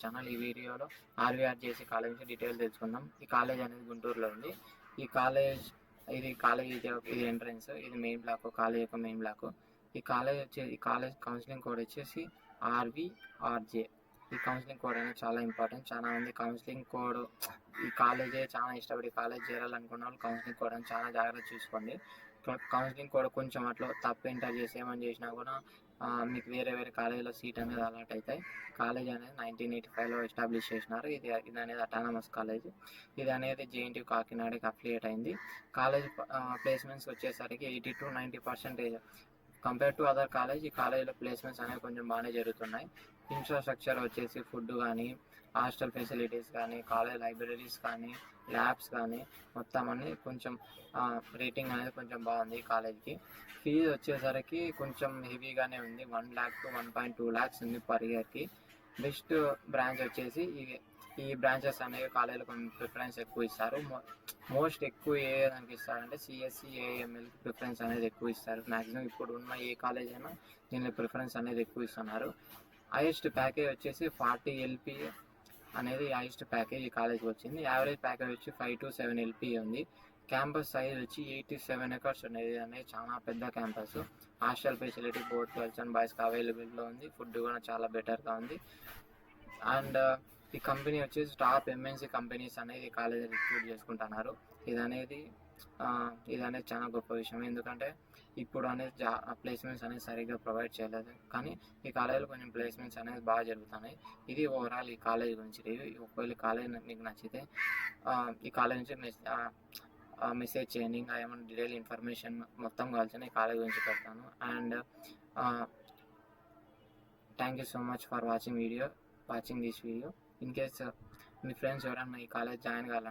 Channel. ఈ వీడియోలో ఆర్వీఆర్జేసీ college నుంచి డీటెయిల్ తెలుసుకుందాం. ఈ కాలేజ్ అనేది గుంటూరులో ఉంది. ఈ కాలేజ్ ఇది ఎంట్రన్స్, ఇది మెయిన్ బ్లాక్, కాలేజ్ యొక్క మెయిన్ బ్లాక్. ఈ కాలేజ్ కౌన్సిలింగ్ కోడ్ వచ్చేసి ఆర్వీఆర్జే. ఈ కౌన్సిలింగ్ కోడ్ అనేది చాలా ఇంపార్టెంట్. చాలా మంది కౌన్సిలింగ్ కోడ్ ఈ కాలేజే చాలా ఇష్టపడి కాలేజ్ చేరాలనుకున్న వాళ్ళు కౌన్సిలింగ్ కోడ్ అని చాలా జాగ్రత్త చూసుకోండి. కౌన్సిలింగ్ కోడ్ కొంచెం అట్లా తప్పు ఎంటర్ చేసి ఏమని చేసినా కూడా మీకు వేరే కాలేజీలో సీట్ అనేది అలాట్ అవుతాయి. కాలేజ్ అనేది 1985లో ఎస్టాబ్లిష్ చేసినారు. ఇది అనేది అటానమస్ కాలేజ్. ఇది అనేది జేఎన్టీయూ కాకినాడకి అఫిలియేట్ అయింది. కాలేజ్ ప్లేస్మెంట్స్ వచ్చేసరికి 80 to 90% compare to other college. ఈ కాలేజీలో ప్లేస్మెంట్స్ అనేవి కొంచెం బాగానే జరుగుతున్నాయి. ఇన్ఫ్రాస్ట్రక్చర్ వచ్చేసి ఫుడ్ కానీ, హాస్టల్ ఫెసిలిటీస్ కానీ, కాలేజ్ లైబ్రరీస్ కానీ, ల్యాబ్స్ కానీ మొత్తం అన్ని కొంచెం రేటింగ్ అనేది కొంచెం బాగుంది ఈ కాలేజ్కి. ఫీజు వచ్చేసరికి కొంచెం హెవీగానే ఉంది. 1 lakh to 1.2 lakhs ఉంది పర్ ఇయర్కి. బెస్ట్ బ్రాంచ్ వచ్చేసి ఈ బ్రాంచెస్ అనేవి కాలేజీలో కొంచెం ప్రిఫరెన్స్ ఎక్కువ ఇస్తారు. మోస్ట్ ఎక్కువ ఏ దానికి ఇస్తారంటే సిఎస్సి, ఏఎంఎల్కి ప్రిఫరెన్స్ అనేది ఎక్కువ ఇస్తారు. మ్యాక్సిమం ఇప్పుడు ఉన్న ఏ కాలేజ్ అయినా దీనిలో ప్రిఫరెన్స్ అనేది ఎక్కువ ఇస్తున్నారు. హైయెస్ట్ ప్యాకేజ్ వచ్చేసి 40 LP అనేది హైయెస్ట్ ప్యాకేజ్ ఈ కాలేజ్కి వచ్చింది. యావరేజ్ ప్యాకేజ్ వచ్చి 5 to 7 LP ఉంది. క్యాంపస్ సైజ్ వచ్చి 87 acres ఉండేది. అనేది చాలా పెద్ద campus. Hostel facility both girls and బాయ్స్కి అవైలబుల్లో ఉంది. ఫుడ్ కూడా చాలా బెటర్గా ఉంది. అండ్ ఈ కంపెనీ వచ్చేసి టాప్ MNC కంపెనీస్ అనేది ఈ కాలేజ్ రిక్రూట్ చేసుకుంటున్నారు. ఇది అనేది చాలా గొప్ప విషయం. ఎందుకంటే ఇప్పుడు అనేది ప్లేస్మెంట్స్ అనేది సరిగ్గా ప్రొవైడ్ చేయలేదు, కానీ ఈ కాలేజీలో కొంచెం ప్లేస్మెంట్స్ అనేది బాగా జరుగుతున్నాయి. ఇది ఓవరాల్ ఈ కాలేజ్ గురించి రివ్యూ. ఒకవేళ ఈ కాలేజ్ మీకు నచ్చితే ఈ కాలేజ్ నుంచి మెసేజ్ చేయండి. ఇంకా ఏమైనా డీటెయిల్ ఇన్ఫర్మేషన్ మొత్తం కావాల్సిన ఈ కాలేజ్ గురించి పెడతాను. And thank you so much for watching this video. In case me friends ఎవరైనా ఈ కాలేజ్ జాయిన్ కావాలనుకుంటే